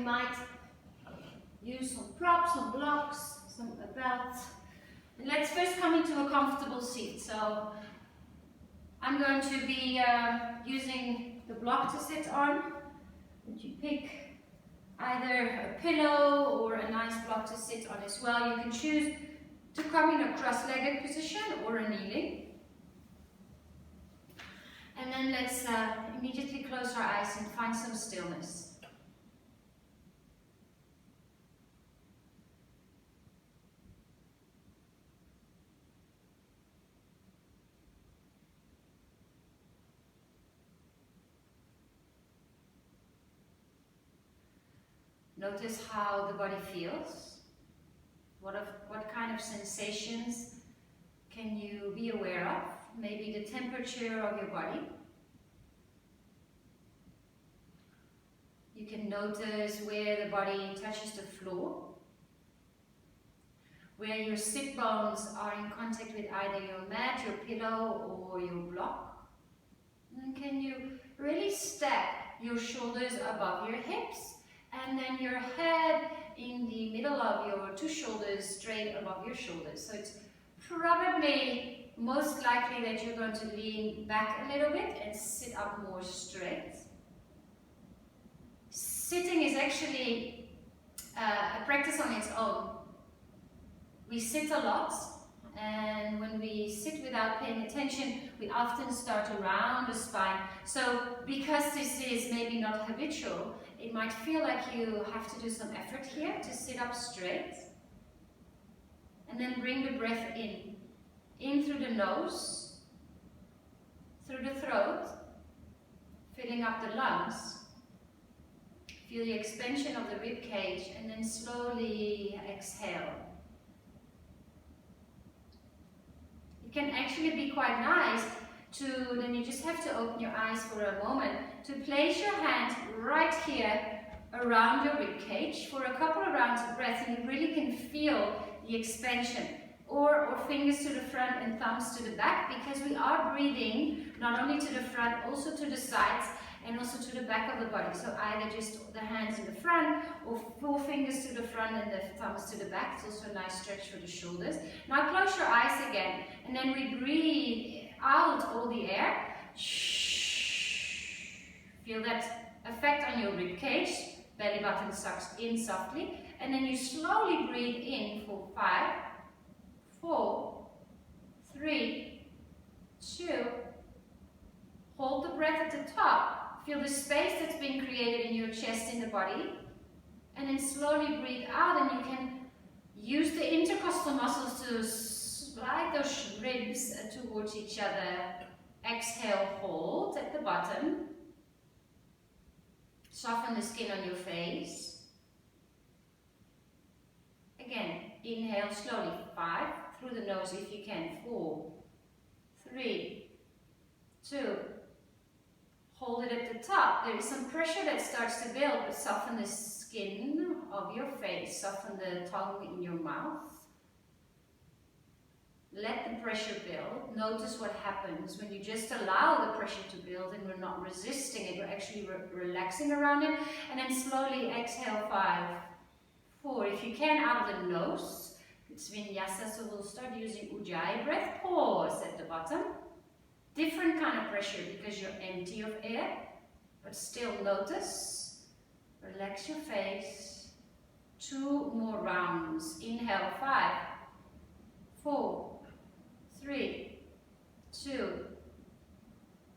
we might use some props, some blocks, a belt. And let's first come into a comfortable seat. So I'm going to be using the block to sit on. And you pick either a pillow or a nice block to sit on as well. You can choose to come in a cross-legged position or a kneeling. And then let's immediately close our eyes and find some stillness. Notice how the body feels. What kind of sensations can you be aware of? Maybe the temperature of your body. You can notice where the body touches the floor, where your sit bones are in contact with either your mat, your pillow, or your block. And can you really stack your shoulders above your hips, and then your head in the middle of your two shoulders, straight above your shoulders. So it's probably most likely that you're going to lean back a little bit and sit up more straight. Sitting is actually a practice on its own. We sit a lot, and when we sit without paying attention, we often start around the spine. So because this is maybe not habitual, it might feel like you have to do some effort here to sit up straight. And then bring the breath in through the nose, through the throat, filling up the lungs. Feel the expansion of the rib cage, and then slowly exhale. It can actually be quite nice to, then you just have to open your eyes for a moment, to place your hand right here around your rib cage for a couple of rounds of breath, and you really can feel the expansion. Or fingers to the front and thumbs to the back, because we are breathing not only to the front, also to the sides, and also to the back of the body. So either just the hands in the front, or 4 fingers to the front and the thumbs to the back. It's also a nice stretch for the shoulders. Now close your eyes again, and then we breathe out all the air. Feel that effect on your rib cage. Belly button sucks in softly, and then you slowly breathe in for 5, 4, 3, 2. Hold the breath at the top. Feel the space that's been created in your chest, in the body. And then slowly breathe out, and you can use the intercostal muscles to slide those ribs towards each other. Exhale, hold at the bottom. Soften the skin on your face. Again, inhale slowly. 5, through the nose if you can. 4, 3, 2. Hold it at the top. There is some pressure that starts to build, but soften the skin of your face. Soften the tongue in your mouth. Let the pressure build. Notice what happens when you just allow the pressure to build, and we're not resisting it, we're actually relaxing around it. And then slowly exhale. 5, 4. If you can, out of the nose. It's Vinyasa, so we'll start using Ujjayi breath. Pause at the bottom. Different kind of pressure because you're empty of air, but still notice. Relax your face. 2 more rounds. Inhale. 5, 4, 3, 2.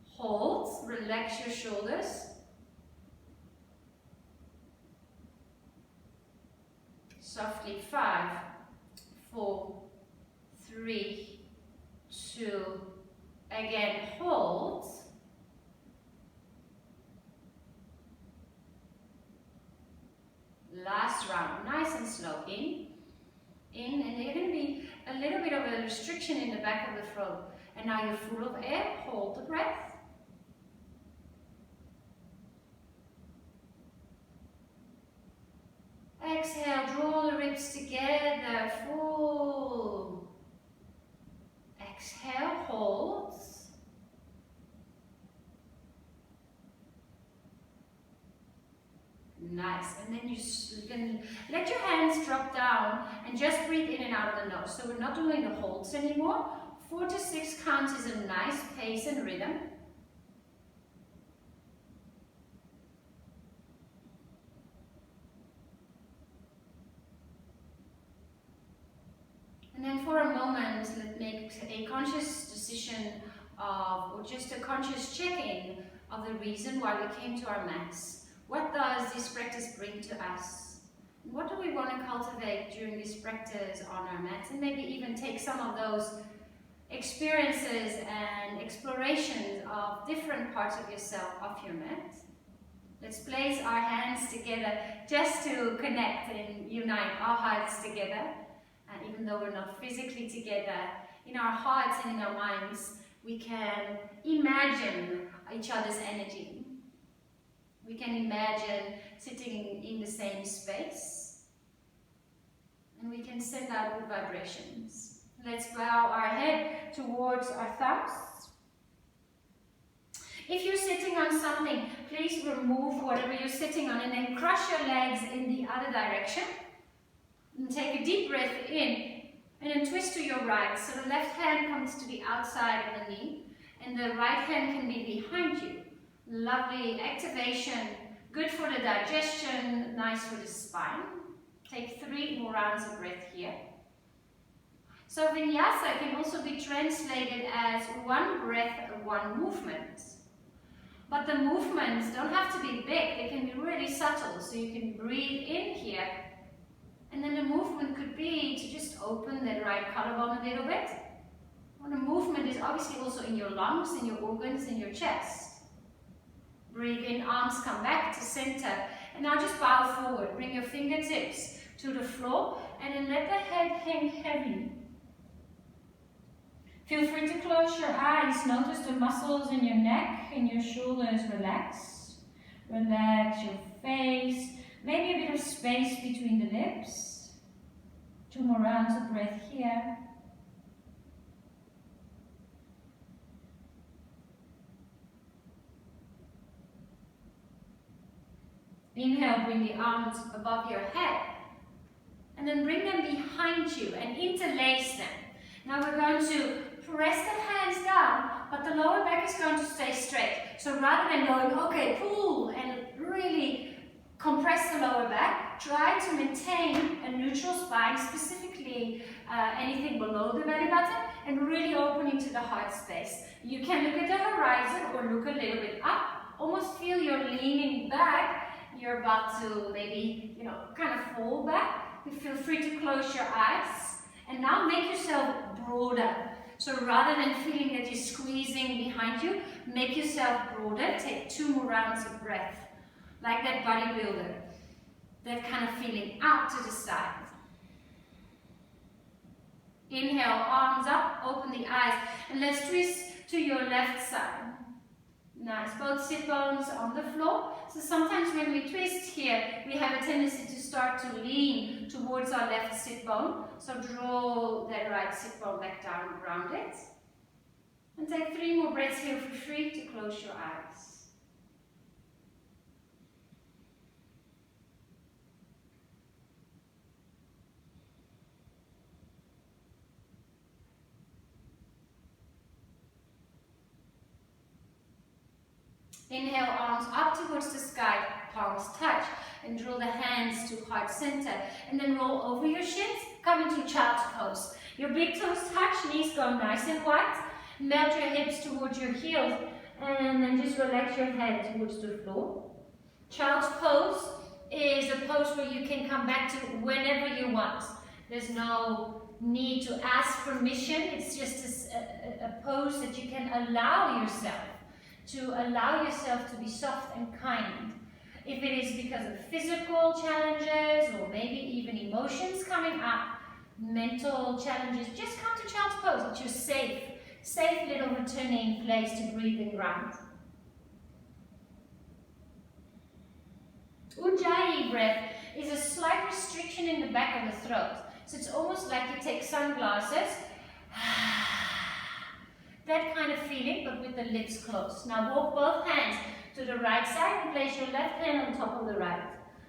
Hold. Relax your shoulders. Softly. 5, 4, 3, 2. Again, hold. Last round, nice and slow. In, and there's going to be a little bit of a restriction in the back of the throat. And now you're full of air, hold the breath. Exhale, draw the ribs together, full. Exhale, hold. Nice. And then you can let your hands drop down and just breathe in and out of the nose. So we're not doing the holds anymore. 4 to 6 counts is a nice pace and rhythm. And then for a moment, let's make a conscious decision of, or just a conscious check-in of the reason why we came to our mats. What does this practice bring to us? What do we want to cultivate during this practice on our mats? And maybe even take some of those experiences and explorations of different parts of yourself off your mat. Let's place our hands together just to connect and unite our hearts together. And even though we're not physically together, in our hearts and in our minds, we can imagine each other's energy. We can imagine sitting in the same space. And we can send out good vibrations. Let's bow our head towards our thumbs. If you're sitting on something, please remove whatever you're sitting on and then crush your legs in the other direction. And take a deep breath in and then twist to your right. So the left hand comes to the outside of the knee and the right hand can be behind you. Lovely activation, good for the digestion, nice for the spine. Take 3 more rounds of breath here. So Vinyasa can also be translated as one breath, one movement. But the movements don't have to be big, they can be really subtle. So you can breathe in here. And then the movement could be to just open that right collarbone a little bit. Well, the movement is obviously also in your lungs, in your organs, in your chest. Breathe in, arms come back to center. And now just bow forward. Bring your fingertips to the floor and then let the head hang heavy. Feel free to close your eyes. Notice the muscles in your neck and your shoulders relax. Relax your face. Maybe a bit of space between the lips. 2 more rounds of breath here. Inhale, bring the arms above your head. And then bring them behind you and interlace them. Now we're going to press the hands down, but the lower back is going to stay straight. So rather than going, okay, pull and really compress the lower back, try to maintain a neutral spine, specifically anything below the belly button, and really open into the heart space. You can look at the horizon or look a little bit up, almost feel you're leaning back, you're about to maybe, kind of fall back. You feel free to close your eyes, and now make yourself broader. So rather than feeling that you're squeezing behind you, make yourself broader. Take 2 more rounds of breath. Like that bodybuilder, that kind of feeling out to the side. Inhale, arms up, open the eyes, and let's twist to your left side. Nice, both sit bones on the floor. So sometimes when we twist here, we have a tendency to start to lean towards our left sit bone. So draw that right sit bone back down around it. And take 3 more breaths here. Feel free to close your eyes. Inhale, arms up towards the sky, palms touch, and draw the hands to heart center. And then roll over your shins, come into child's pose. Your big toes touch, knees go nice and wide. Melt your hips towards your heels, and then just relax your head towards the floor. Child's pose is a pose where you can come back to whenever you want. There's no need to ask permission. It's just a pose that you can allow yourself to be soft and kind. If it is because of physical challenges or maybe even emotions coming up, mental challenges, just come to child's pose. It's your safe little returning place to breathe and ground. Ujjayi breath is a slight restriction in the back of the throat. So it's almost like you take sunglasses. That kind of feeling, but with the lips closed. Now walk both hands to the right side and place your left hand on top of the right.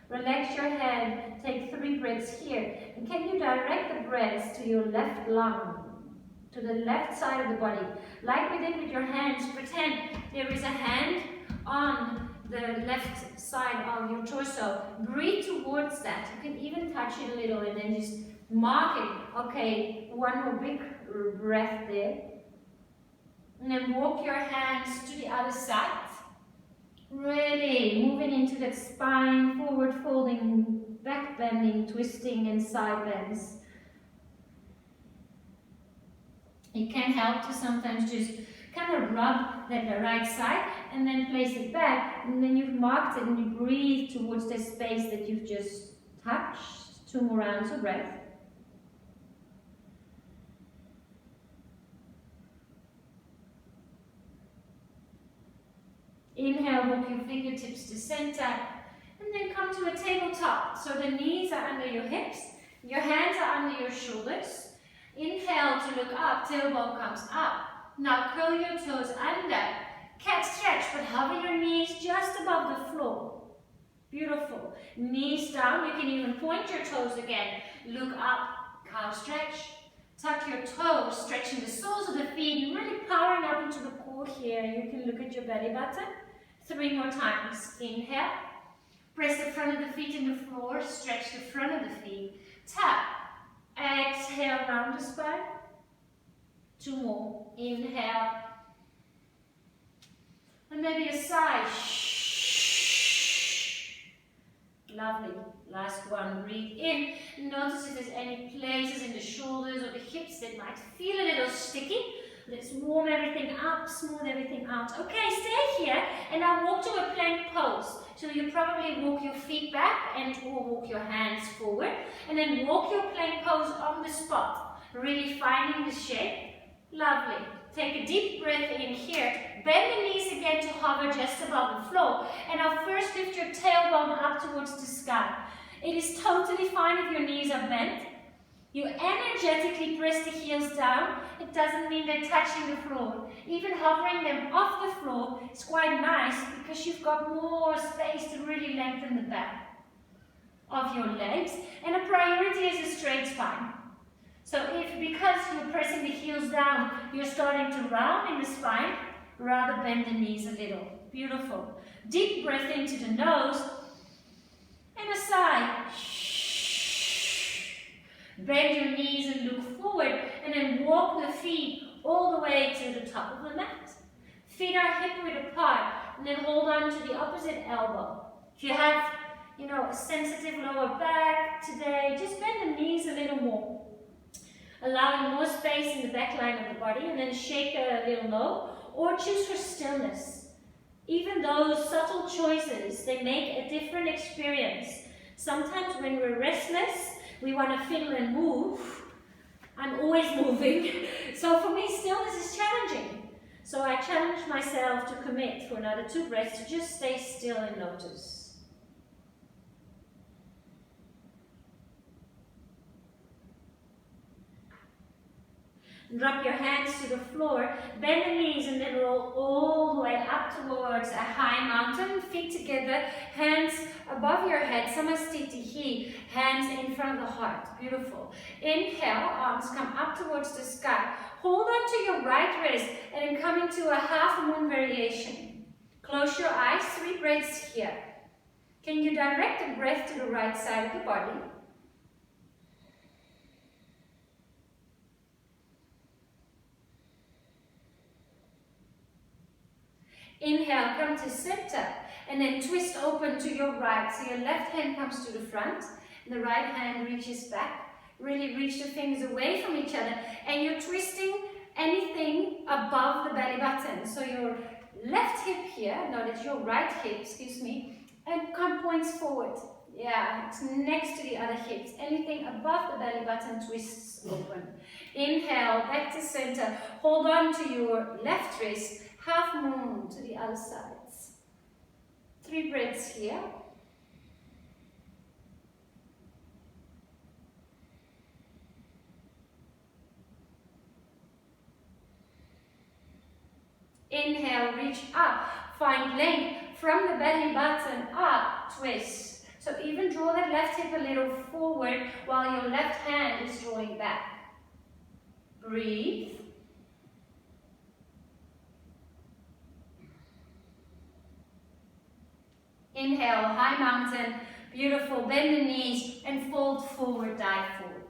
Relax your hand, take 3 breaths here. And can you direct the breaths to your left lung, to the left side of the body? Like we did with your hands, pretend there is a hand on the left side of your torso. Breathe towards that. You can even touch it a little and then just mark it. Okay, one more big breath there. And then walk your hands to the other side. Really moving into that spine, forward folding, back bending, twisting and side bends. It can help to sometimes just kind of rub the right side and then place it back, and then you've marked it and you breathe towards the space that you've just touched. 2 more rounds of breath. Inhale, walk your fingertips to center, and then come to a tabletop. So the knees are under your hips, your hands are under your shoulders. Inhale to look up, tailbone comes up. Now curl your toes under, cat stretch, but hover your knees just above the floor. Beautiful. Knees down, you can even point your toes again. Look up, cow stretch. Tuck your toes, stretching the soles of the feet, and really powering up into the core here. You can look at your belly button. 3 more times. Inhale. Press the front of the feet in the floor, stretch the front of the feet. Tap. Exhale, round the spine. 2 more. Inhale. And maybe a sigh. Lovely. Last one. Breathe in. Notice if there's any places in the shoulders or the hips that might feel a little sticky. Let's warm everything up, smooth everything out. Okay, stay here and now walk to a plank pose. So you probably walk your feet back and or walk your hands forward. And then walk your plank pose on the spot. Really finding the shape. Lovely. Take a deep breath in here. Bend the knees again to hover just above the floor. And now first lift your tailbone up towards the sky. It is totally fine if your knees are bent. You energetically press the heels down. It doesn't mean they're touching the floor. Even hovering them off the floor is quite nice because you've got more space to really lengthen the back of your legs. And a priority is a straight spine. So if, because you're pressing the heels down, you're starting to round in the spine, rather bend the knees a little. Beautiful. Deep breath into the nose and a sigh. Bend your knees and look forward, and then walk the feet all the way to the top of the mat. Feet are hip-width apart, and then hold on to the opposite elbow. If you have, a sensitive lower back today, just bend the knees a little more. Allowing more space in the back line of the body, and then shake a little low, or choose for stillness. Even those subtle choices, they make a different experience. Sometimes when we're restless, we want to fiddle and move. I'm always moving. So for me, stillness is challenging. So I challenge myself to commit for another 2 breaths to just stay still and notice. Drop your hands to the floor, bend the knees and then roll all the way up towards a high mountain. Feet together, hands above your head, samastitihi, hands in front of the heart. Beautiful. Inhale, arms come up towards the sky. Hold on to your right wrist and then come into a half moon variation. Close your eyes, 3 breaths here. Can you direct the breath to the right side of the body? Inhale, come to center, and then twist open to your right. So your left hand comes to the front, and the right hand reaches back. Really reach the fingers away from each other, and you're twisting anything above the belly button. So your left hip here, no, that's your right hip, excuse me, and come points forward. Yeah, it's next to the other hips. Anything above the belly button twists open. Inhale, back to center. Hold on to your left wrist. Half moon to the other sides. 3 breaths here. Inhale, reach up. Find length from the belly button up. Twist. So even draw that left hip a little forward while your left hand is drawing back. Breathe. Inhale, high mountain, beautiful, bend the knees and fold forward, dive forward.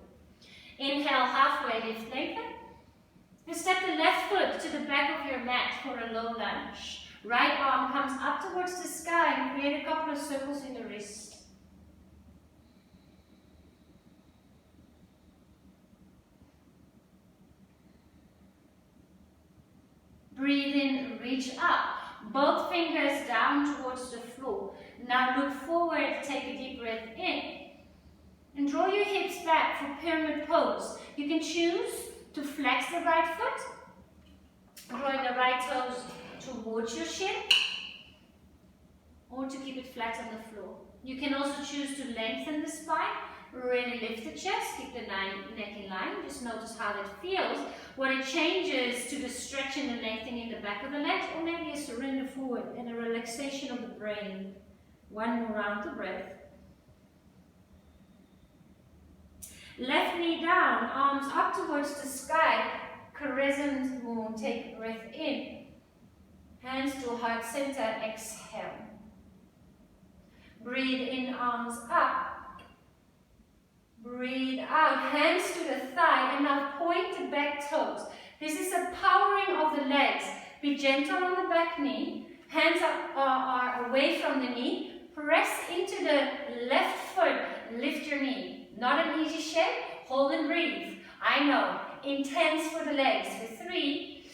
Inhale, halfway lift, lengthen. And step the left foot to the back of your mat for a low lunge. Right arm comes up towards the sky and create a couple of circles in the wrist. Breathe in, reach up. Both fingers down towards the floor. Now look forward, take a deep breath in. And draw your hips back for pyramid pose. You can choose to flex the right foot, drawing the right toes towards your shin, or to keep it flat on the floor. You can also choose to lengthen the spine, really lift the chest, keep the neck in line. Just notice how that feels. What it changes to the stretch and the lengthening in the back of the legs, or maybe a surrender forward and a relaxation of the brain. One more round of breath. Left knee down, arms up towards the sky, crescent moon, take a breath in. Hands to heart center, exhale. Breathe in, arms up. Breathe out, hands to the thigh, and now point the back toes. This is a powering of the legs. Be gentle on the back knee. Hands are away from the knee. Press into the left foot, lift your knee. Not an easy shape, hold and breathe. I know, intense for the legs. For 3,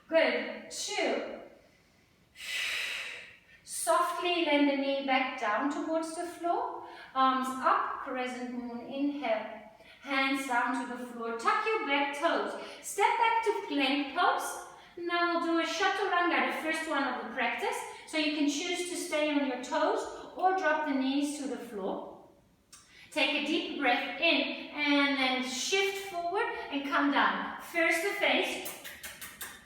good, 2, softly lend the knee back down towards the floor, arms up, crescent moon, inhale, hands down to the floor, tuck your back toes, step back to plank pose. Now we'll do a chaturanga, the first one of the practice, so you can choose to stay on your toes or drop the knees to the floor. Take a deep breath in and then shift forward and come down. First the face,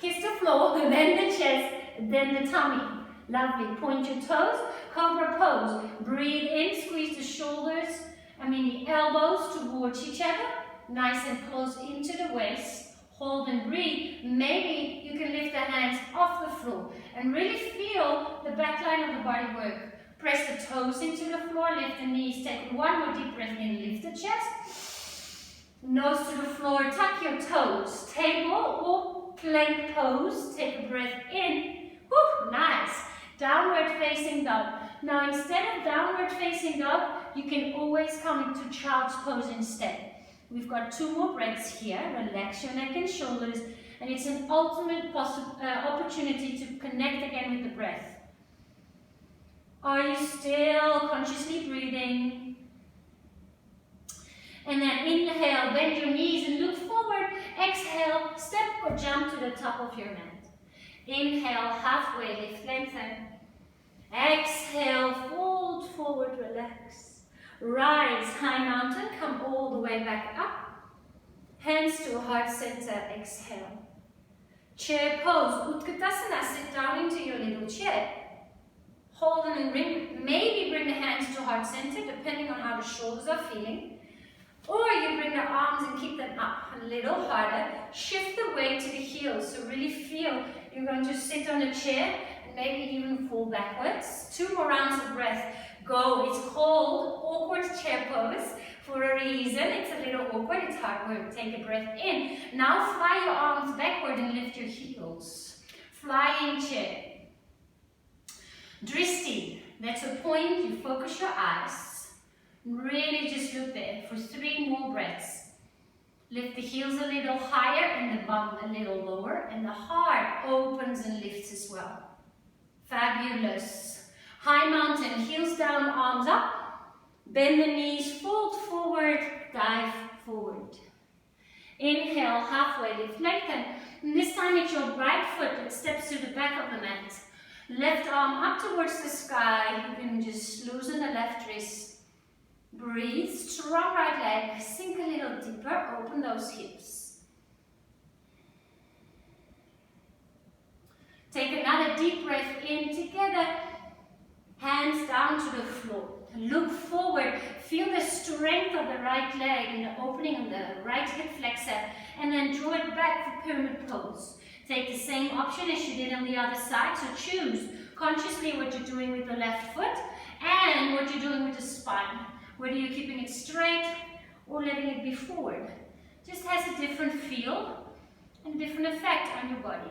kiss the floor, then the chest, then the tummy. Lovely. Point your toes, cobra pose. Breathe in, squeeze the shoulders, the elbows towards each other. Nice and close into the waist. Hold and breathe. Maybe you can lift the hands off the floor and really feel the back line of the body work. Press the toes into the floor, lift the knees, take one more deep breath in, lift the chest. Nose to the floor, tuck your toes. Table or plank pose, take a breath in. Woo, nice. Downward facing dog. Now instead of downward facing dog, you can always come into child's pose instead. We've got 2 more breaths here. Relax your neck and shoulders, and it's an ultimate opportunity to connect again with the breath. Are you still consciously breathing? And then inhale, bend your knees and look forward. Exhale, step or jump to the top of your mat. Inhale, halfway lift, lengthen. Exhale, fold forward, relax. Rise, high mountain, come all the way back up. Hands to heart center, exhale. Chair pose, Utkatasana, sit down into your little chair. Hold them and maybe bring the hands to heart center, depending on how the shoulders are feeling. Or you bring the arms and keep them up a little harder. Shift the weight to the heels, so really feel you're going to sit on a chair and maybe even fall backwards. 2 more rounds of breath. Go. It's called awkward chair pose for a reason. It's a little awkward, it's hard work. Take a breath in. Now fly your arms backward and lift your heels. Flying chair. Dristi, that's a point, you focus your eyes. Really just look there for 3 more breaths. Lift the heels a little higher and the bum a little lower, and the heart opens and lifts as well. Fabulous. High mountain, heels down, arms up. Bend the knees, fold forward, dive forward. Inhale, halfway lift, lengthen. And this time it's your right foot that steps to the back of the mat. Left arm up towards the sky. You can just loosen the left wrist. Breathe, strong right leg. Sink a little deeper, open those hips. Take another deep breath in together. Hands down to the floor. Look forward, feel the strength of the right leg and the opening of the right hip flexor, and then draw it back for pyramid pose. Take the same option as you did on the other side, so choose consciously what you're doing with the left foot and what you're doing with the spine. Whether you're keeping it straight or letting it be forward. Just has a different feel and a different effect on your body.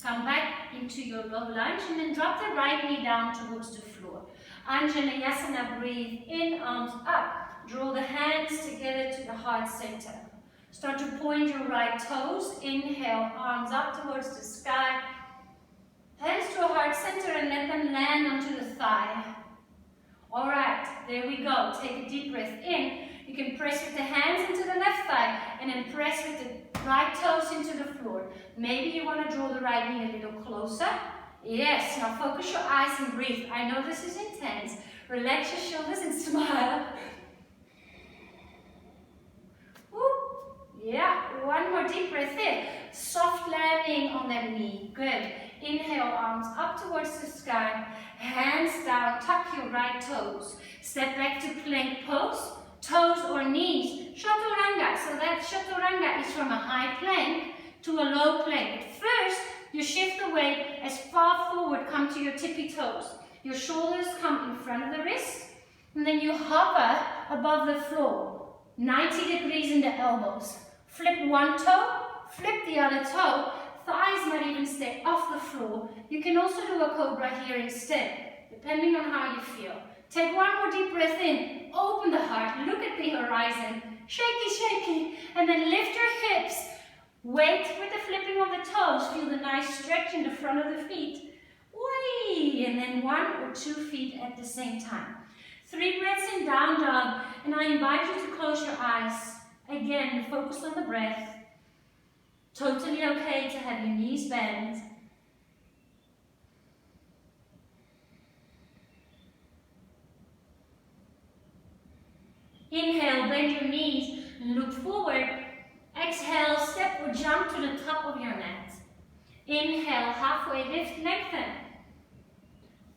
Come back into your low lunge and then drop the right knee down towards the floor. Vinyasa, breathe in, arms up. Draw the hands together to the heart center. Start to point your right toes. Inhale, arms up towards the sky. Hands to a heart center and let them land onto the thigh. Alright, there we go. Take a deep breath in. You can press with the hands into the left thigh and then press with the right toes into the floor. Maybe you want to draw the right knee a little closer. Yes, now focus your eyes and breathe. I know this is intense. Relax your shoulders and smile. Woo. Yeah, one more deep breath in. Soft landing on that knee. Good. Inhale, arms up towards the sky. Hands down, tuck your right toes. Step back to plank pose. Toes or knees. Chaturanga. So that chaturanga is from a high plank to a low plank. At first, you shift the weight as far forward, come to your tippy toes. Your shoulders come in front of the wrist, and then you hover above the floor. 90 degrees in the elbows. Flip one toe, flip the other toe. Thighs might even stay off the floor. You can also do a cobra here instead, depending on how you feel. Take one more deep breath in, open the heart, look at the horizon, shaky, shaky, and then lift your hips. Wait with the flipping of the toes, feel the nice stretch in the front of the feet. Whee! And then 1 or 2 feet at the same time. 3 breaths in, down dog, and I invite you to close your eyes. Again, focus on the breath. Totally okay to have your knees bent. Inhale, bend your knees, look forward. Exhale, step or jump to the top of your mat. Inhale, halfway lift, lengthen.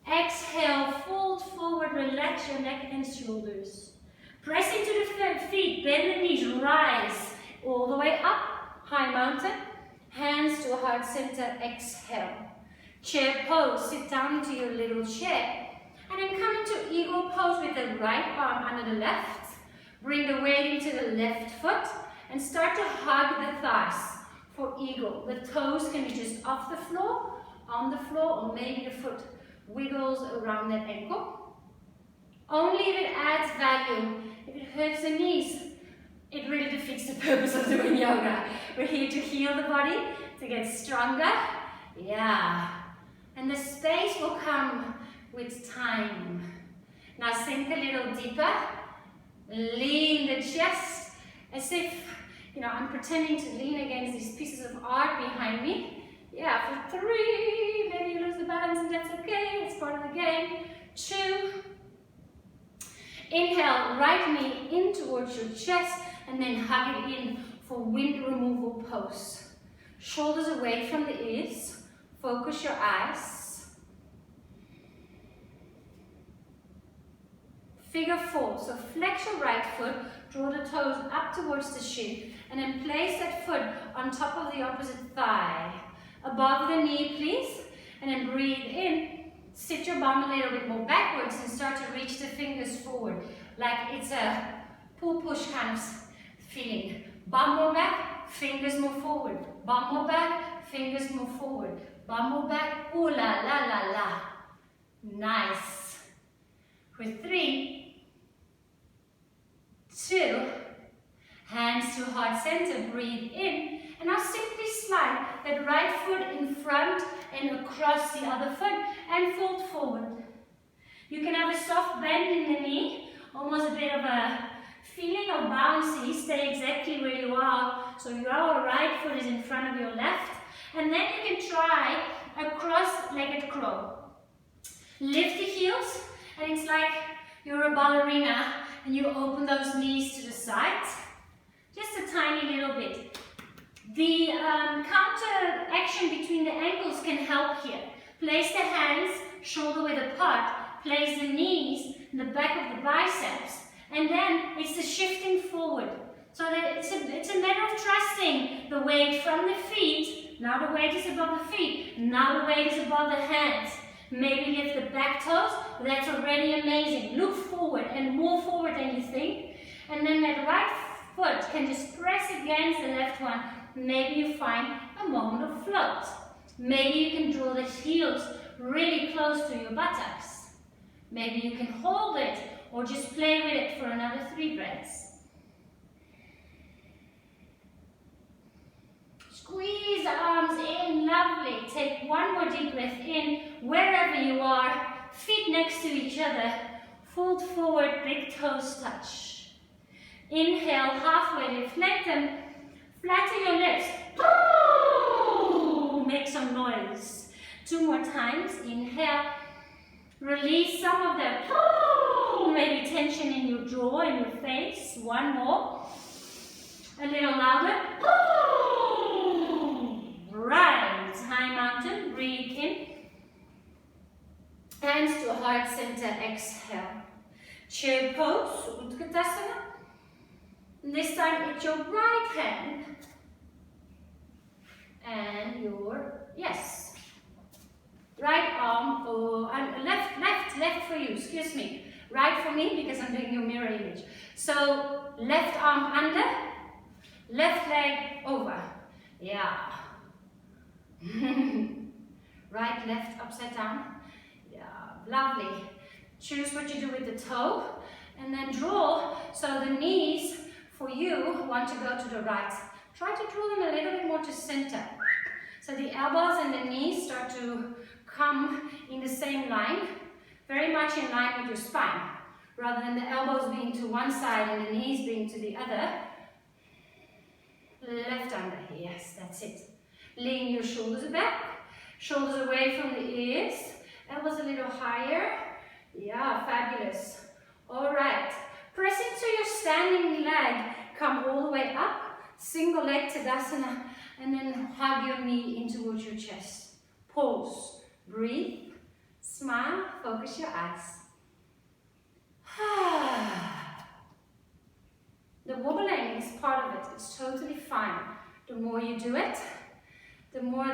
Exhale, fold forward, relax your neck and shoulders. Press into the feet, bend the knees, rise all the way up, high mountain. Hands to heart center, exhale. Chair pose, sit down into your little chair. And then come into eagle pose with the right arm under the left. Bring the weight into the left foot and start to hug the thighs for eagle. The toes can be just off the floor, on the floor, or maybe the foot wiggles around that ankle. Only if it adds value. If it hurts the knees, it really defeats the purpose of doing yoga. We're here to heal the body, to get stronger. Yeah. And the space will come with time. Now sink a little deeper. Lean the chest as if, I'm pretending to lean against these pieces of art behind me. Yeah, for 3, maybe you lose the balance and that's okay, it's part of the game. 2, inhale, right knee in towards your chest and then hug it in for wind removal pose. Shoulders away from the ears, focus your eyes. Figure 4, so flex your right foot, draw the toes up towards the shin, and then place that foot on top of the opposite thigh. Above the knee, please, and then breathe in. Sit your bum a little bit more backwards and start to reach the fingers forward, like it's a pull-push kind of feeling. Bum more back, fingers move forward. Bum more back, fingers move forward. Bum more back, ooh la la la la. Nice. For 3, 2, hands to heart center, breathe in, and now simply slide that right foot in front and across the other foot and fold forward. You can have a soft bend in the knee, almost a bit of a feeling of bouncy. Stay exactly where you are, so your right foot is in front of your left, and then you can try a cross-legged crow. Lift the heels, and it's like you're a ballerina and you open those knees to the side. Just a tiny little bit. The counter action between the ankles can help here. Place the hands shoulder width apart, place the knees in the back of the biceps, and then it's the shifting forward. So that it's a matter of trusting the weight from the feet. Now the weight is above the feet, now the weight is above the hands. Maybe lift the back toes, that's already amazing. Look forward and more forward than you think. And then that right foot can just press against the left one. Maybe you find a moment of float. Maybe you can draw the heels really close to your buttocks. Maybe you can hold it or just play with it for another 3 breaths. Squeeze the arms in, lovely. Take one more deep breath in, wherever you are. Feet next to each other. Fold forward, big toes touch. Inhale, halfway lift, lengthen. Flatten your lips. Make some noise. 2 more times. Inhale. Release some of the maybe tension in your jaw, in your face. 1 more. A little louder. Right. High mountain. Breathe in. Hands to heart center. Exhale. Chair pose. Utkatasana. This time it's your right hand and your, yes, right arm, and left for you, excuse me. Right for me because I'm doing your mirror image. So left arm under, left leg over. Yeah. Right, left, upside down. Yeah, lovely. Choose what you do with the toe and then draw so the knees for you want to go to the right. Try to draw them a little bit more to center. So the elbows and the knees start to come in the same line, very much in line with your spine, rather than the elbows being to one side and the knees being to the other. Left under, yes, that's it. Lean your shoulders back, shoulders away from the ears, elbows a little higher. Yeah, fabulous. All right. Press into your standing leg, come all the way up, single leg Tadasana, and then hug your knee in towards your chest. Pause, breathe, smile, focus your eyes. The wobbling is part of it, it's totally fine. The more you do it, the more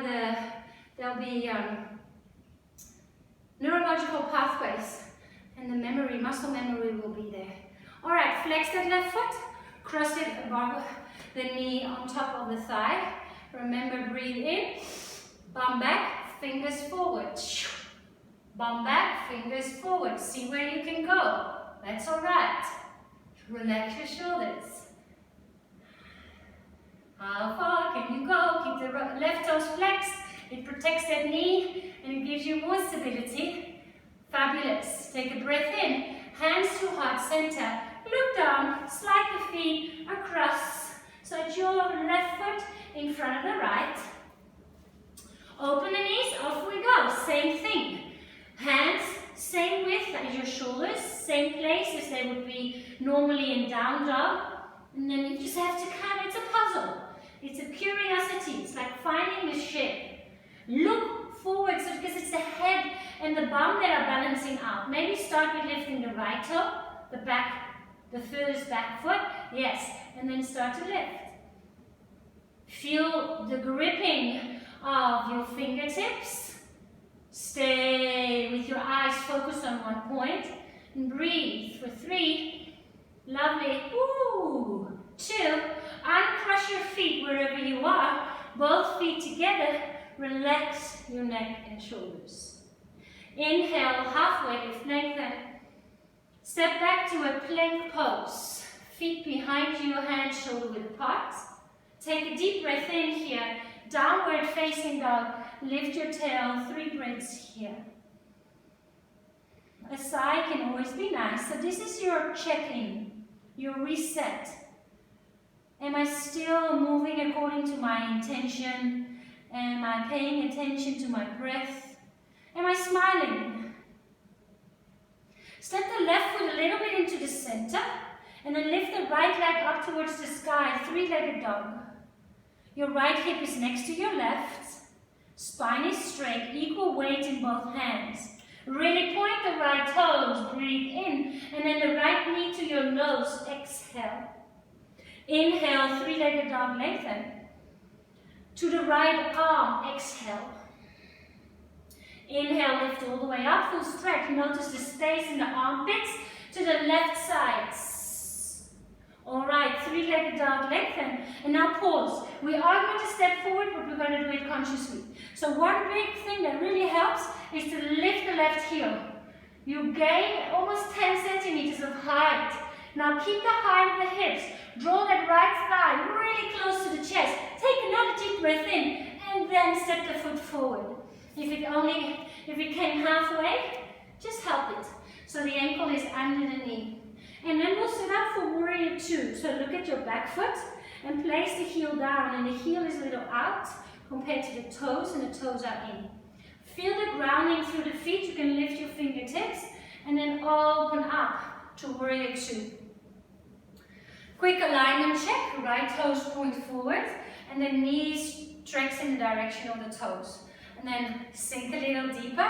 there'll be neurological pathways and the memory, muscle memory will be there. Alright, flex that left foot, cross it above the knee on top of the thigh. Remember, breathe in, bum back, fingers forward. Bum back, fingers forward. See where you can go. That's alright. Relax your shoulders. How far can you go? Keep the left toes flexed. It protects that knee and it gives you more stability. Fabulous. Take a breath in. Hands to heart center. Look down, slide the feet across. So it's your left foot in front of the right. Open the knees, off we go. Same thing. Hands, same width as your shoulders, same place as they would be normally in down dog. And then you just have to it's a puzzle. It's a curiosity. It's like finding the shape. Look forward, so because it's the head and the bum that are balancing out. Maybe start with lifting the right toe, the back, the furthest back foot, yes, and then start to lift. Feel the gripping of your fingertips. Stay with your eyes focused on one point and breathe for 3. Lovely. 2. Uncross your feet wherever you are. Both feet together. Relax your neck and shoulders. Inhale, halfway lift, lengthen. Step back to a plank pose. Feet behind you, hands shoulder width apart. Take a deep breath in here. Downward facing dog. Lift your tail, 3 breaths here. A sigh can always be nice. So this is your check-in, your reset. Am I still moving according to my intention? Am I paying attention to my breath? Am I smiling? Step the left foot a little bit into the center and then lift the right leg up towards the sky, 3-legged dog. Your right hip is next to your left. Spine is straight, equal weight in both hands. Really point the right toes, breathe in, and then the right knee to your nose, exhale. Inhale, three-legged dog, lengthen. To the right arm, exhale. Inhale, lift all the way up, full stretch. Notice the space in the armpits to the left side. Alright, three-legged dog, lengthen. And now pause. We are going to step forward, but we're going to do it consciously. So one big thing that really helps is to lift the left heel. You gain almost 10 centimeters of height. Now keep the height of the hips. Draw that right thigh really close to the chest. Take another deep breath in, and then step the foot forward. If it came halfway, just help it. So the ankle is under the knee. And then we'll sit up for warrior two. So look at your back foot and place the heel down, and the heel is a little out compared to the toes, and the toes are in. Feel the grounding through the feet. You can lift your fingertips and then open up to warrior two. Quick alignment check. Right toes point forward and the knees tracks in the direction of the toes. And then sink a little deeper.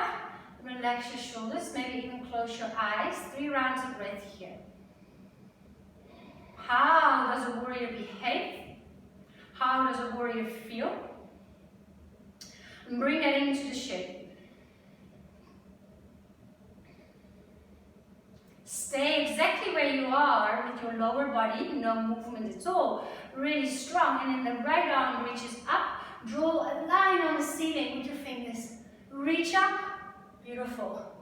Relax your shoulders. Maybe even close your eyes. 3 rounds of breath here. How does a warrior behave? How does a warrior feel? And bring that into the shape. Stay exactly where you are with your lower body, no movement at all, really strong, and then the right arm reaches up, draw a line on the ceiling with your fingers, reach up, beautiful,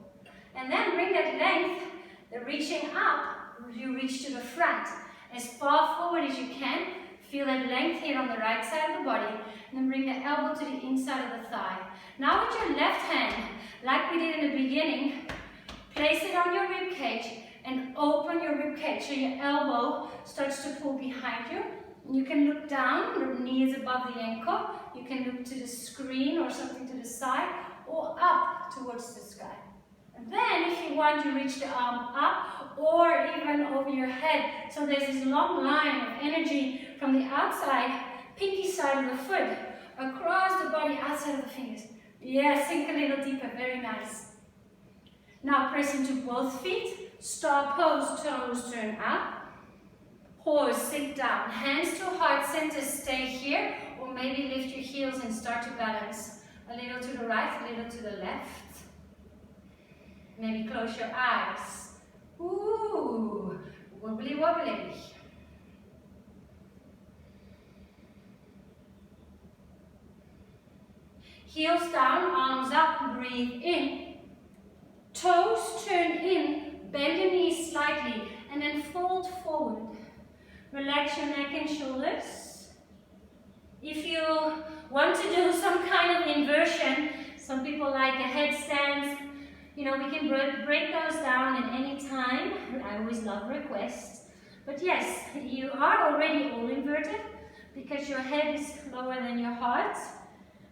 and then bring that length, the reaching up, you reach to the front, as far forward as you can, feel that length here on the right side of the body, and then bring the elbow to the inside of the thigh. Now with your left hand, like we did in the beginning, place it on your rib cage, and open your rib cage so your elbow starts to pull behind you. You can look down, your knee is above the ankle. You can look to the screen or something to the side, or up towards the sky. And then if you want, you reach the arm up or even over your head. So there's this long line of energy from the outside, pinky side of the foot, across the body, outside of the fingers. Yeah, sink a little deeper, very nice. Now press into both feet. Star pose, toes turn up. Pause, sink down. Hands to heart center, stay here. Or maybe lift your heels and start to balance. A little to the right, a little to the left. Maybe close your eyes. Ooh, wobbly wobbly. Heels down, arms up, breathe in. Toes turn in. Bend your knees slightly and then fold forward. Relax your neck and shoulders. If you want to do some kind of inversion, some people like a headstand, we can break those down at any time. I always love requests. But yes, you are already all inverted because your head is lower than your heart.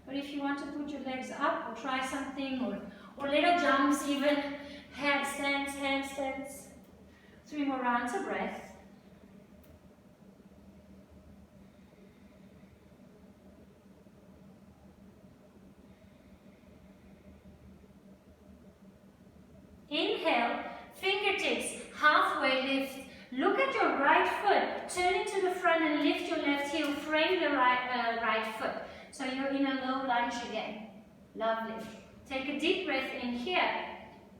But if you want to put your legs up or try something, or little jumps even, handstands, 3 more rounds of breath. Inhale, fingertips, halfway lift. Look at your right foot, turn it to the front and lift your left heel, frame the right foot. So you're in a low lunge again. Lovely. Take a deep breath in here.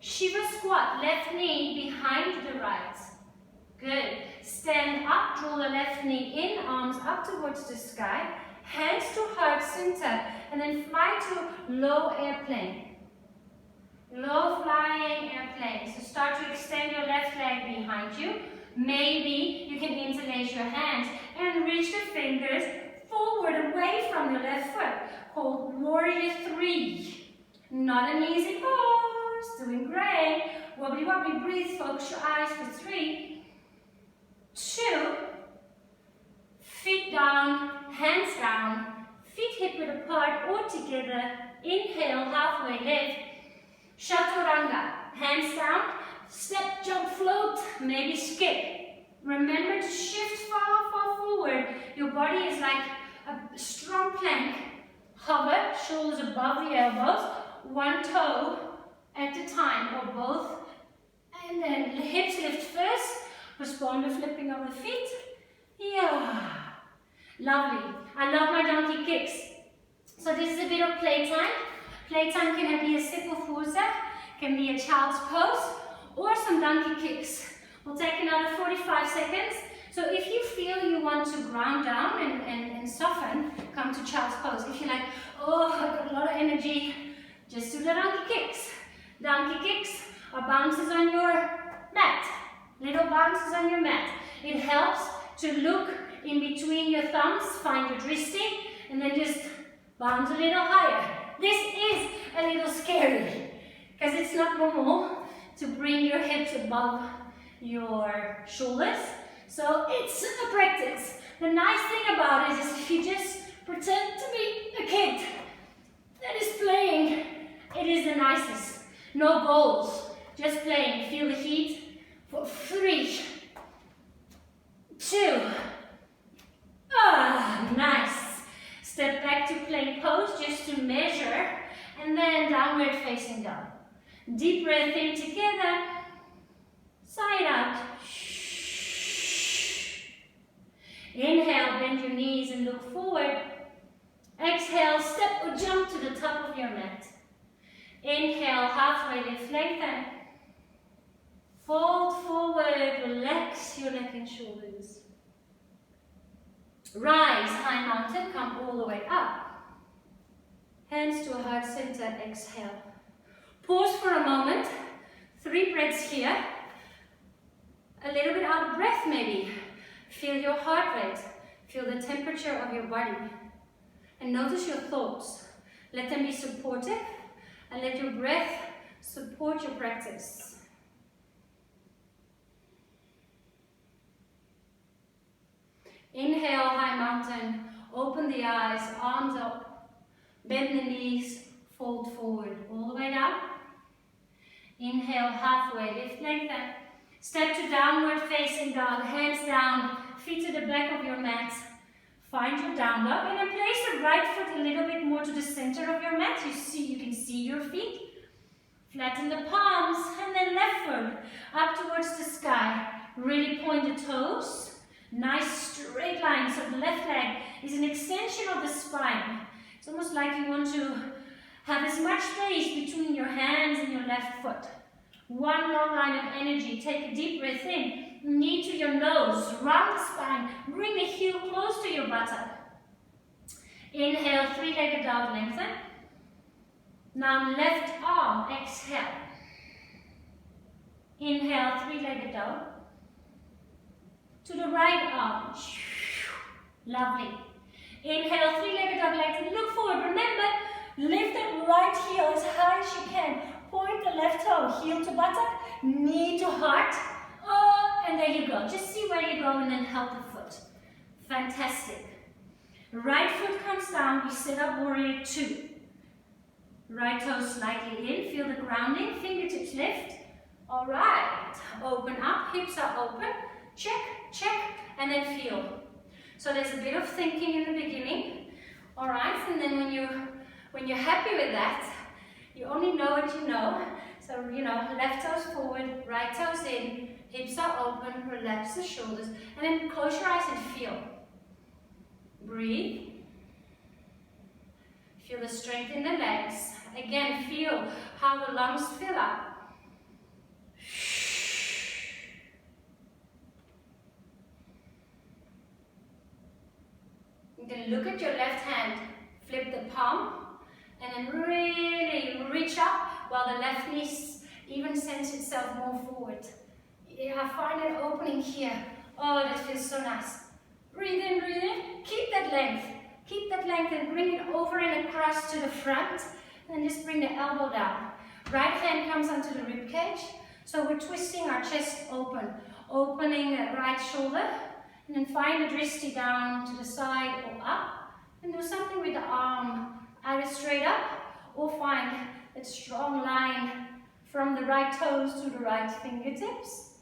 Shiva squat, left knee behind the right. Good. Stand up, draw the left knee in, arms up towards the sky, hands to heart center, and then fly to low airplane. Low flying airplane. So start to extend your left leg behind you. Maybe you can interlace your hands and reach the fingers forward away from your left foot, called warrior 3. Not an easy pose, doing great. Wobbly wobbly, breathe, focus your eyes for 3, 2, feet down, hands down, feet hip width apart or together. Inhale, halfway lift. Chaturanga, hands down, step, jump, float, maybe skip. Remember to shift far, far forward. Your body is like a strong plank. Hover, shoulders above the elbows, one toe at a time, or both. And then the hips lift first. Respond to flipping of the feet. Yeah. Lovely. I love my donkey kicks. So this is a bit of playtime. Playtime can be a simple forza, can be a child's pose, or some donkey kicks. We'll take another 45 seconds. So if you feel you want to ground down and soften, come to child's pose. If you're like, oh, I've got a lot of energy, just do the donkey kicks. Donkey kicks are bounces on your mat. Little bounces on your mat. It helps to look in between your thumbs, find your dristi, and then just bounce a little higher. This is a little scary, because it's not normal to bring your hips above your shoulders. So it's a practice. The nice thing about it is if you just pretend to be a kid that is playing, it is the nicest. No goals, just playing. Feel the heat for 3, 2, nice. Step back to plank pose just to measure, and then downward facing dog. Deep breath in together, side out. Inhale, bend your knees and look forward. Exhale, step or jump to the top of your mat. Inhale, halfway lift, lengthen. Fold forward, relax your neck and shoulders. Rise, high mountain, come all the way up. Hands to heart center, exhale. Pause for a moment. 3 breaths here. A little bit out of breath maybe. Feel your heart rate. Feel the temperature of your body. And notice your thoughts. Let them be supportive, and let your breath support your practice. Inhale, high mountain. Open the eyes, arms up. Bend the knees, fold forward. All the way down. Inhale, halfway, lift, lengthen. Step to downward facing dog, hands down, feet to the back of your mat. Find your down dog, and then place the right foot a little bit more to the center of your mat. You can see your feet. Flatten the palms, and then left foot up towards the sky. Really point the toes. Nice straight line, so the left leg is an extension of the spine. It's almost like you want to have as much space between your hands and your left foot. One long line of energy. Take a deep breath in. Knee to your nose. Round the spine. Bring the heel close to your buttock. Inhale, 3-legged dog, lengthen. Now left arm, exhale. Inhale, 3-legged dog. To the right arm. Lovely. Inhale, 3-legged dog, lengthen. Look forward. Remember, lift that right heel as high as you can. Point the left toe, heel to buttock, knee to heart. Oh, and there you go. Just see where you go and then help the foot. Fantastic. Right foot comes down. We sit up, warrior 2. Right toe slightly in. Feel the grounding. Fingertips lift. All right. Open up. Hips are open. Check, check, and then feel. So there's a bit of thinking in the beginning. All right. And then when you're happy with that, you only know what you know. So, left toes forward, right toes in, hips are open, relax the shoulders, and then close your eyes and feel. Breathe. Feel the strength in the legs. Again, feel how the lungs fill up. You can look at your left hand, flip the palm, and then really reach up while the left knee even sends itself more forward. Yeah, find an opening here. Oh, that feels so nice. Breathe in, keep that length. Keep that length and bring it over and across to the front. And just bring the elbow down. Right hand comes onto the rib cage. So we're twisting our chest open. Opening that right shoulder. And then find the dristi down to the side or up. And do something with the arm. Either straight up or find that strong line from the right toes to the right fingertips.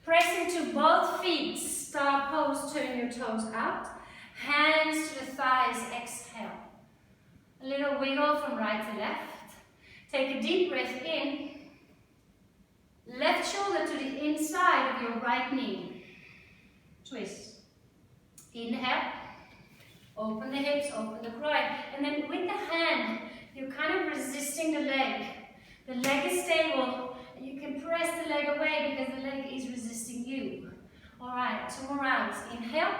Press into both feet, star pose toes, turn your toes out. Hands to the thighs, exhale. A little wiggle from right to left. Take a deep breath in. Left shoulder to the inside of your right knee. Twist. Inhale. Open the hips, open the groin. And then with the hand, you're kind of resisting the leg. The leg is stable. And you can press the leg away because the leg is resisting you. Alright, 2 more rounds. Inhale.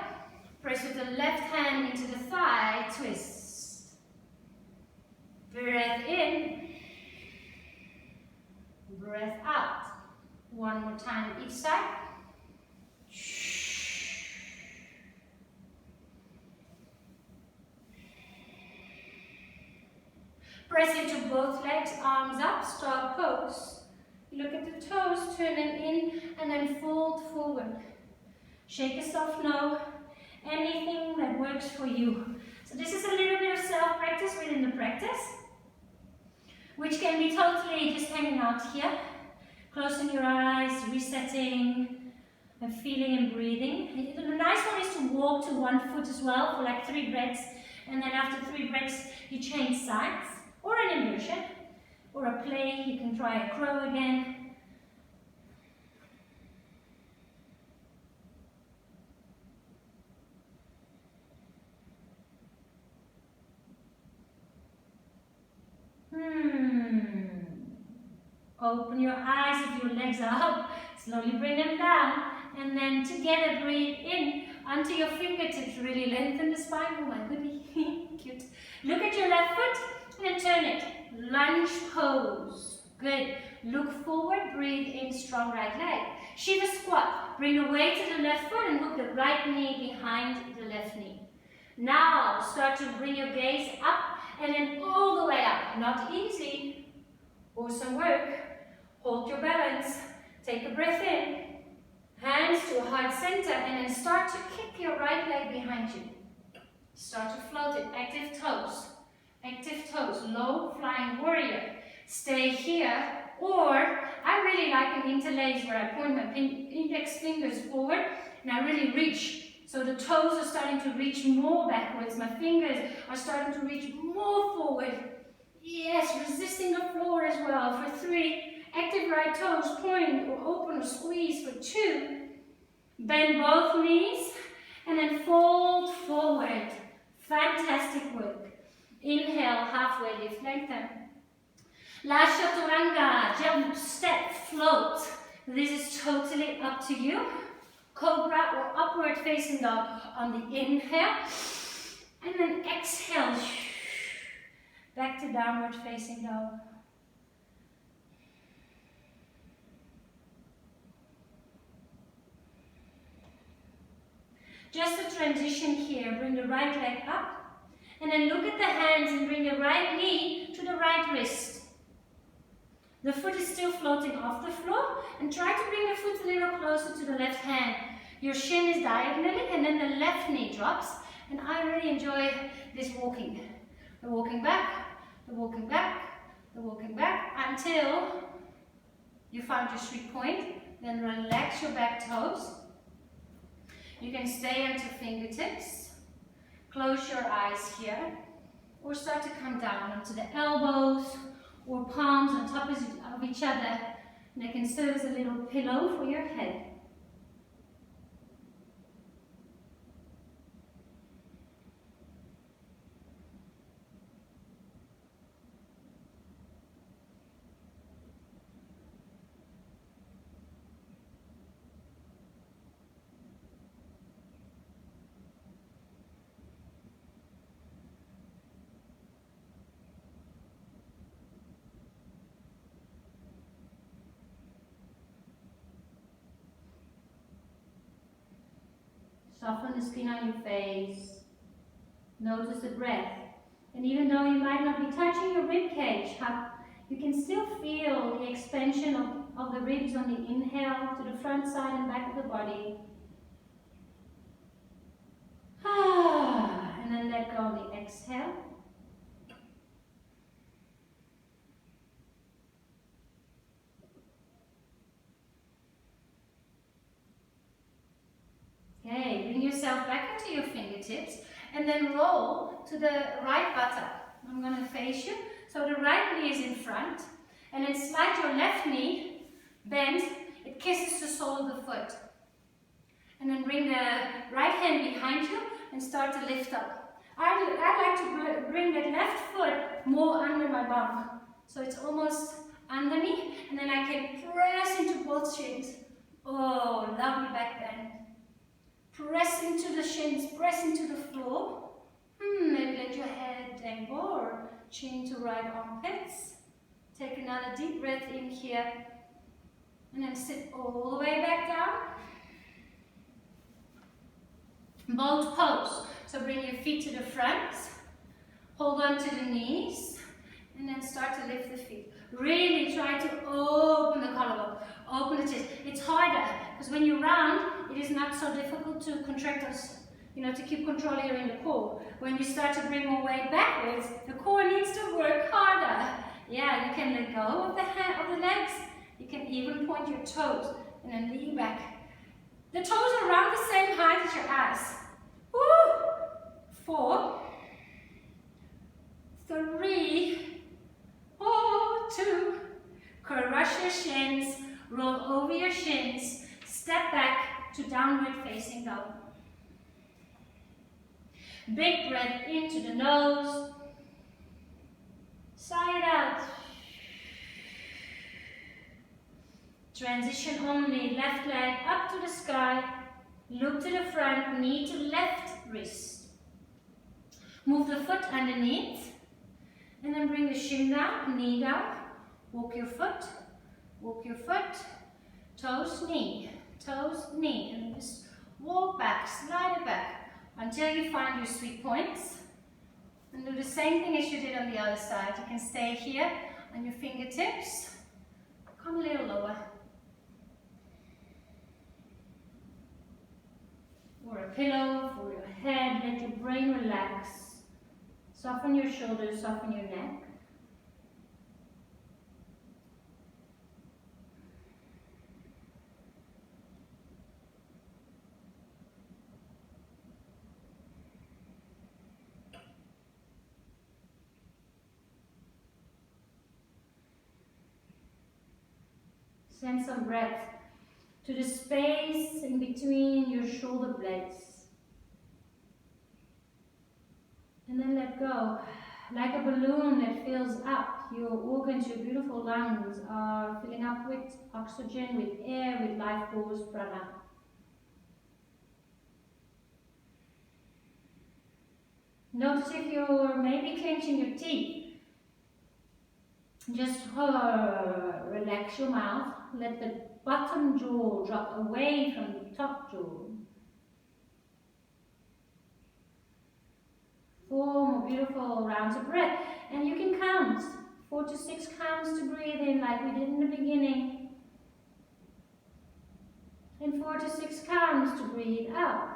Press with the left hand into the thigh. Twist. Breath in. Breath out. 1 more time each side. Press into both legs, arms up, star pose. Look at the toes, turn them in, and then fold forward. Shake a soft no, anything that works for you. So this is a little bit of self-practice within the practice, which can be totally just hanging out here. Closing your eyes, resetting, and feeling and breathing. The nice one is to walk to one foot as well for like 3 breaths, and then after 3 breaths you change sides, or an inversion, or a play. You can try a crow again. Open your eyes if your legs are up. Slowly bring them down. And then together breathe in onto your fingertips. Really lengthen the spine. Oh my goodness, cute. Look at your left foot and turn it. Lunge pose. Good. Look forward, breathe in, strong right leg. Shiva squat. Bring the weight to the left foot and hook the right knee behind the left knee. Now start to bring your gaze up and then all the way up. Not easy. Awesome work. Hold your balance. Take a breath in. Hands to heart center and then start to kick your right leg behind you. Start to float it. Active toes. Active toes. Low flying warrior. Stay here. Or I really like an interlace where I point my index fingers forward and I really reach. So the toes are starting to reach more backwards. My fingers are starting to reach more forward. Yes, resisting the floor as well. For 3, active right toes, point or open or squeeze. For 2, bend both knees and then fold forward. Fantastic work. Inhale, halfway lift, lengthen. Last chaturanga, jump, step, float. This is totally up to you. Cobra or upward facing dog on the inhale. And then exhale. Back to downward facing dog. Just a transition here. Bring the right leg up. And then look at the hands and bring the right knee to the right wrist. The foot is still floating off the floor. And try to bring the foot a little closer to the left hand. Your shin is diagonally and then the left knee drops. And I really enjoy this walking. The walking back. The walking back, the walking back, until you found your sweet point. Then relax your back toes. You can stay onto fingertips. Close your eyes here. Or start to come down onto the elbows or palms on top of each other. And they can serve as a little pillow for your head. Soften the skin on your face. Notice the breath. And even though you might not be touching your rib cage, you can still feel the expansion of the ribs on the inhale to the front side and back of the body. And then let go on the exhale. Okay, bring yourself back into your fingertips and then roll to the right buttock. I'm going to face you. So the right knee is in front, and then slide your left knee, bend, it kisses the sole of the foot. And then bring the right hand behind you and start to lift up. I like to bring that left foot more under my bum. So it's almost under me, and then I can press into both shins. Oh, lovely back bend. Press into the shins, press into the floor. Maybe let your head dangle or chin to right armpits. Take another deep breath in here. And then sit all the way back down. Boat pose. So bring your feet to the front. Hold on to the knees. And then start to lift the feet. Really try to open the collarbone. Open the chest. It's harder because when you round, it is not so difficult to contract us, to keep control here in the core. When you start to bring more weight backwards, the core needs to work harder. Yeah, you can let go of the legs. You can even point your toes and then lean back. The toes are around the same height as your ass. Woo! 4, 3, 2. Crush your shins. Roll over your shins. Step back to downward facing dog. Big breath into the nose. Sigh it out. Transition only. Left leg up to the sky. Look to the front. Knee to left wrist. Move the foot underneath. And then bring the shin down, knee down. Walk your foot. Walk your foot. Toes, knee. Toes, knee. And just walk back. Slide it back until you find your sweet points. And do the same thing as you did on the other side. You can stay here on your fingertips. Come a little lower. Or a pillow for your head. Let your brain relax. Soften your shoulders, soften your neck. Send some breath to the space in between your shoulder blades. And then let go. Like a balloon that fills up, your organs, your beautiful lungs are filling up with oxygen, with air, with life force, prana. Notice if you're maybe clenching your teeth. Just relax your mouth. Let the bottom jaw drop away from the top jaw. 4 more beautiful rounds of breath. And you can count 4 to 6 counts to breathe in like we did in the beginning. And 4 to 6 counts to breathe out.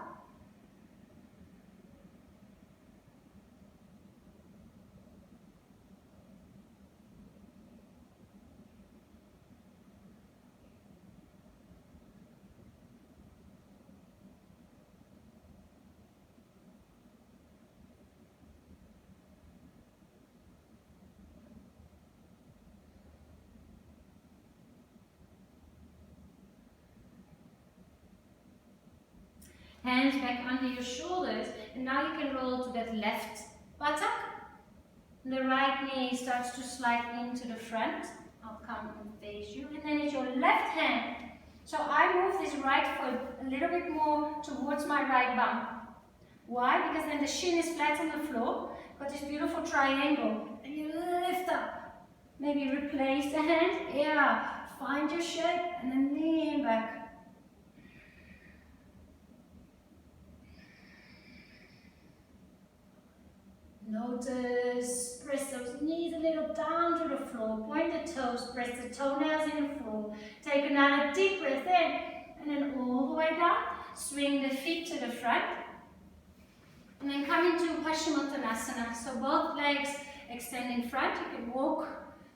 Hands back under your shoulders, and now you can roll to that left buttock. The right knee starts to slide into the front. I'll come and face you, and then it's your left hand. So I move this right foot a little bit more towards my right bum. Why? Because then the shin is flat on the floor. Got this beautiful triangle, and you lift up. Maybe replace the hand. Yeah, find your shape, and then lean back. Notice, press those knees a little down to the floor, point the toes, press the toenails in the floor. Take another deep breath in, and then all the way down. Swing the feet to the front. And then come into Paschimottanasana. So both legs extend in front. You can walk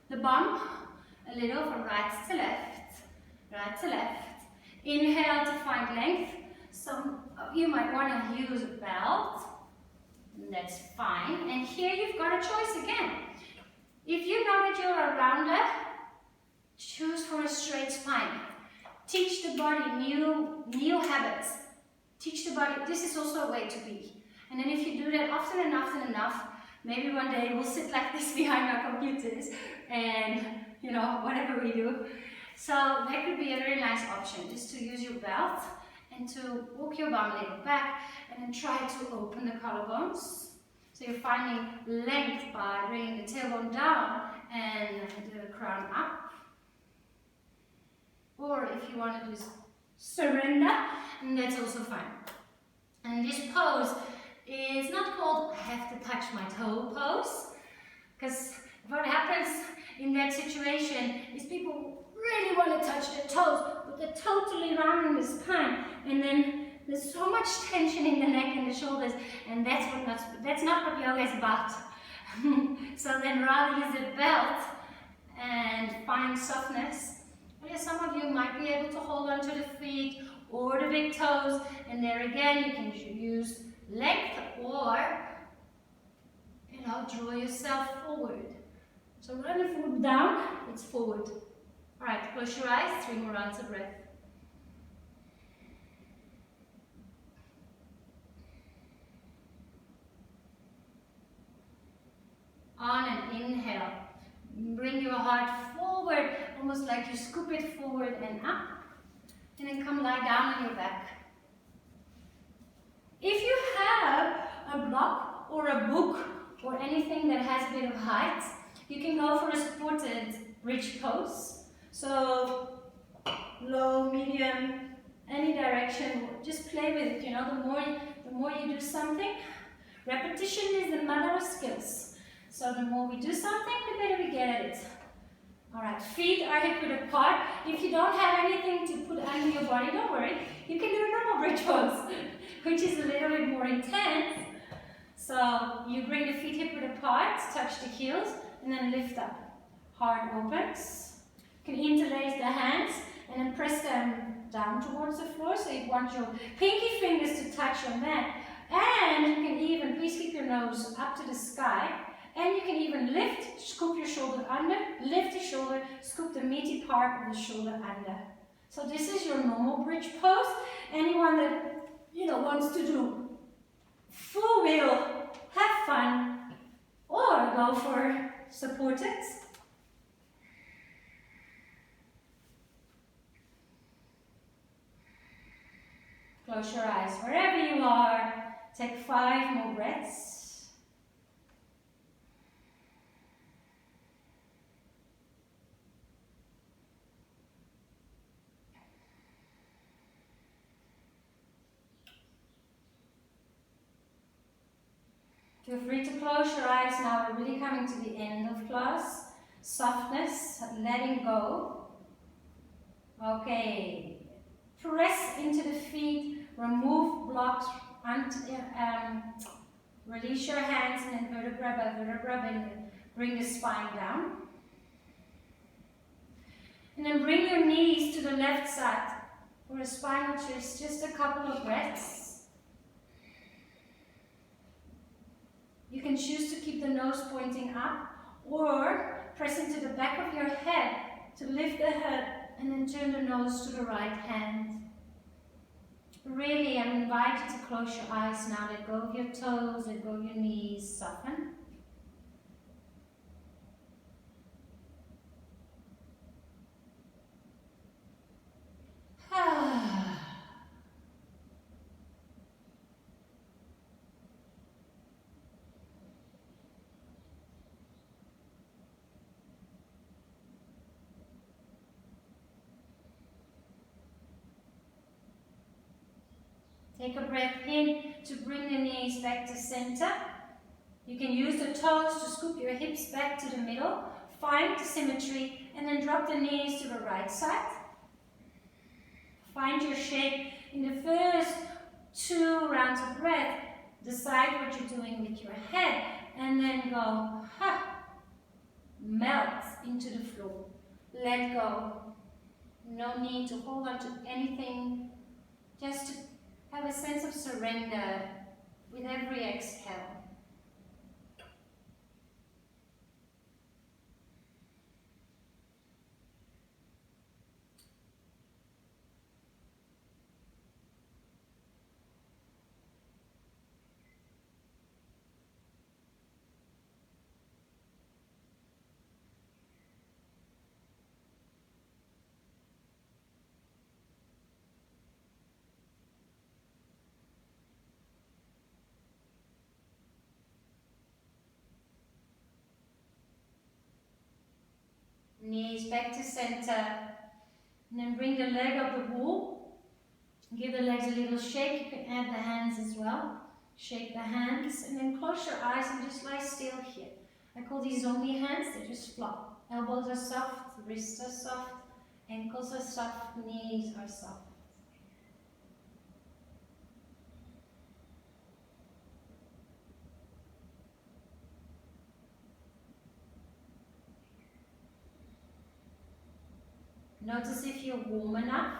the bum a little from right to left. Right to left. Inhale to find length. Some of you might want to use a belt. That's fine. And here you've got a choice again. If you know that you're a rounder, choose for a straight spine. Teach the body new habits. Teach the body, this is also a way to be. And then if you do that often and often enough, maybe one day we'll sit like this behind our computers and, you know, whatever we do. So that could be a very nice option, just to use your belt and to walk your bum a little back and then try to open the collarbones. So you're finding length by bringing the tailbone down and the crown up. Or if you want to just surrender, and that's also fine. And this pose is not called I have to touch my toe pose, because what happens in that situation is people really want to touch their toes, but they're totally rounding the spine, and then there's so much tension in the neck and the shoulders, and that's not what yoga is about. So then rather use the belt and find softness. Yeah, some of you might be able to hold onto the feet or the big toes, and there again you can use length or, you know, draw yourself forward. So rather than forward down, it's forward. All right, close your eyes, 3 more rounds of breath. On an inhale, bring your heart forward, almost like you scoop it forward and up. And then come lie down on your back. If you have a block or a book or anything that has a bit of height, you can go for a supported bridge pose. So low, medium, any direction, just play with it. You know, the more you do something, repetition is the mother of skills. So the more we do something, the better we get at it. All right, feet are hip-width apart. If you don't have anything to put under your body, don't worry. You can do a normal bridge pose, which is a little bit more intense. So you bring the feet hip-width apart, touch the heels, and then lift up. Heart opens. You can interlace the hands and then press them down towards the floor. So you want your pinky fingers to touch your mat. And you can even, please keep your nose up to the sky. And you can even lift, scoop your shoulder under, lift the shoulder, scoop the meaty part of the shoulder under. So this is your normal bridge pose. Anyone that, you know, wants to do full wheel, have fun, or go for supported. Close your eyes wherever you are. Take 5 more breaths. Feel free to close your eyes now. We're really coming to the end of class. Softness, letting go. Okay. Press into the feet, remove blocks, and release your hands and then vertebra by vertebra and bring the spine down. And then bring your knees to the left side for a spinal twist, just a couple of breaths. You can choose to keep the nose pointing up or press into the back of your head to lift the head and then turn the nose to the right hand. Really, I invite you to close your eyes now. Let go of your toes, let go of your knees, soften. Take a breath in to bring the knees back to center. You can use the toes to scoop your hips back to the middle. Find the symmetry and then drop the knees to the right side. Find your shape in the first 2 rounds of breath. Decide what you're doing with your head and then go, melt into the floor. Let go. No need to hold on to anything. Just to Have a sense of surrender with every exhale. Knees back to center, and then bring the leg up the wall. Give the legs a little shake. You can add the hands as well. Shake the hands, and then close your eyes and just lie still here. I call these zombie hands, they just flop. Elbows are soft, wrists are soft, ankles are soft, knees are soft. Notice if you're warm enough,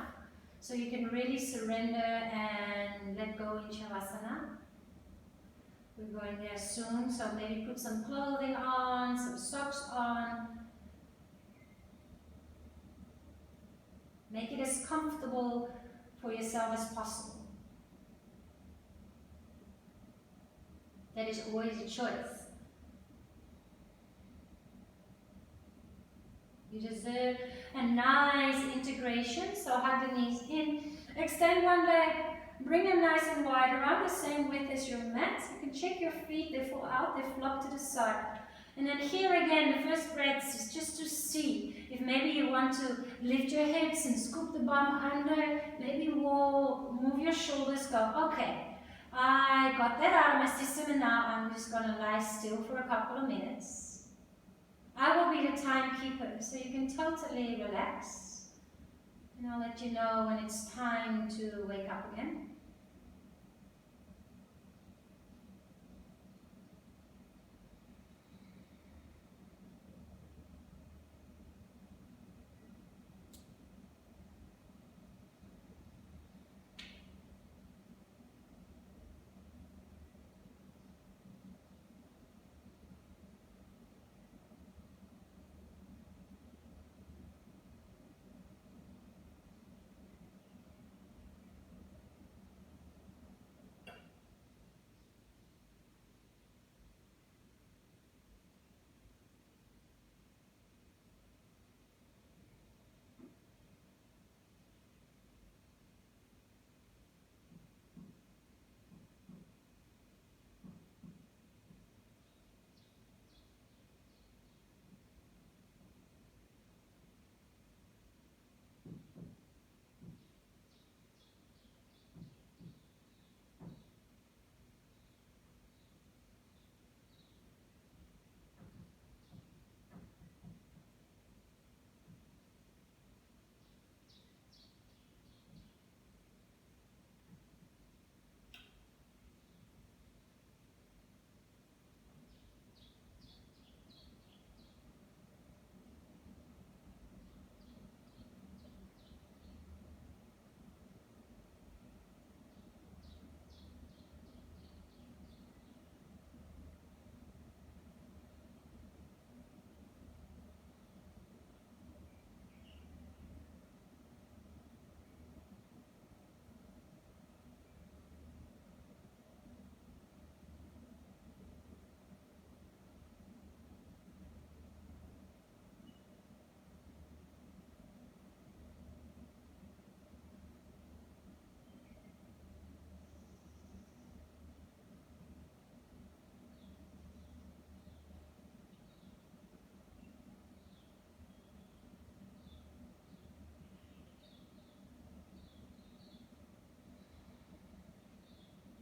so you can really surrender and let go in Shavasana. We're going there soon, so maybe put some clothing on, some socks on. Make it as comfortable for yourself as possible. That is always a choice. You deserve a nice integration, so hug the knees in. Extend one leg, bring them nice and wide, around the same width as your mat. You can check your feet, they fall out, they flop to the side. And then here again, the first breath is just to see if maybe you want to lift your hips and scoop the bum under, maybe move your shoulders, go, okay, I got that out of my system and now I'm just going to lie still for a couple of minutes. I will be the timekeeper, so you can totally relax. And I'll let you know when it's time to wake up again.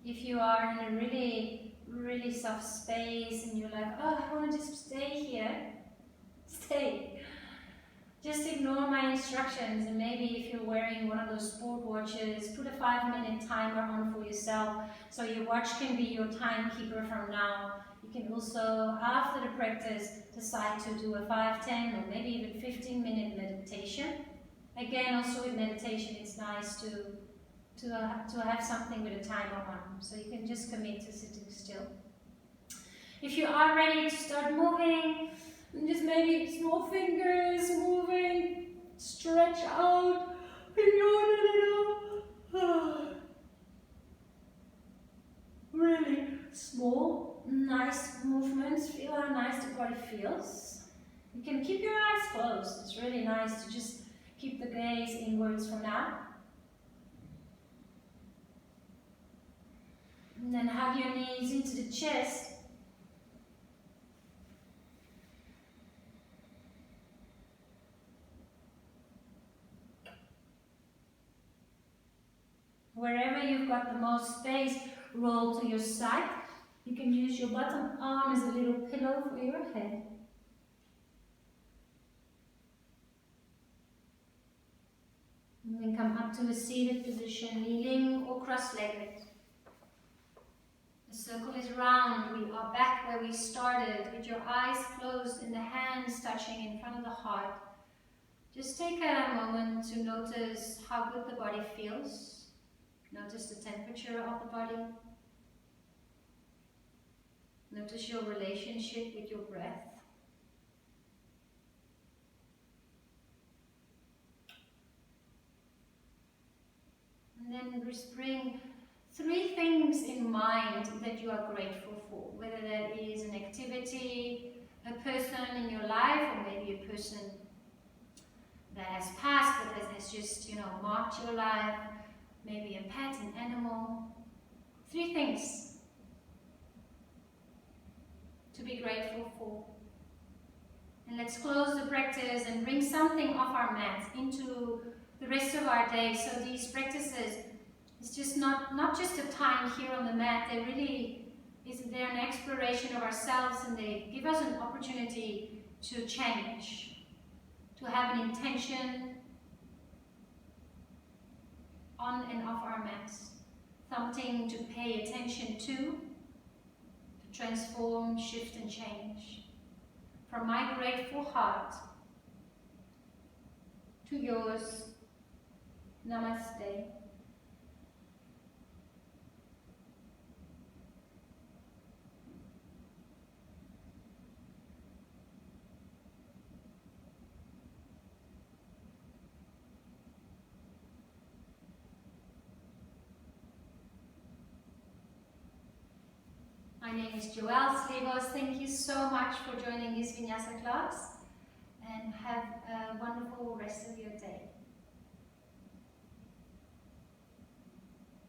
If you are in a really soft space and you're like, oh, I want to just stay here, stay. Just ignore my instructions, and maybe if you're wearing one of those sport watches, put a 5-minute timer on for yourself so your watch can be your timekeeper from now. You can also, after the practice, decide to do a 5, 10 or maybe even 15-minute meditation. Again, also with meditation, it's nice to to have something with a timer on, so you can just commit to sitting still. If you are ready to start moving, just maybe small fingers moving, stretch out, yawn a little. Really small, nice movements. Feel how nice the body feels. You can keep your eyes closed. It's really nice to just keep the gaze inwards for now. And then hug your knees into the chest. Wherever you've got the most space, roll to your side. You can use your bottom arm as a little pillow for your head. And then come up to a seated position, kneeling or cross-legged. The circle is round. We are back where we started, with your eyes closed and the hands touching in front of the heart. Just take a moment to notice how good the body feels. Notice the temperature of the body. Notice your relationship with your breath. And then just bring 3 things in mind that you are grateful for, whether that is an activity, a person in your life, or maybe a person that has passed but that has just, marked your life, maybe a pet, an animal. 3 things to be grateful for. And let's close the practice and bring something off our mat into the rest of our day. So these practices, it's just not just a time here on the mat, they're an exploration of ourselves, and they give us an opportunity to change, to have an intention on and off our mats, something to pay attention to transform, shift and change. From my grateful heart to yours, namaste. My name is Joëlle Slivos. Thank you so much for joining this Vinyasa class, and have a wonderful rest of your day.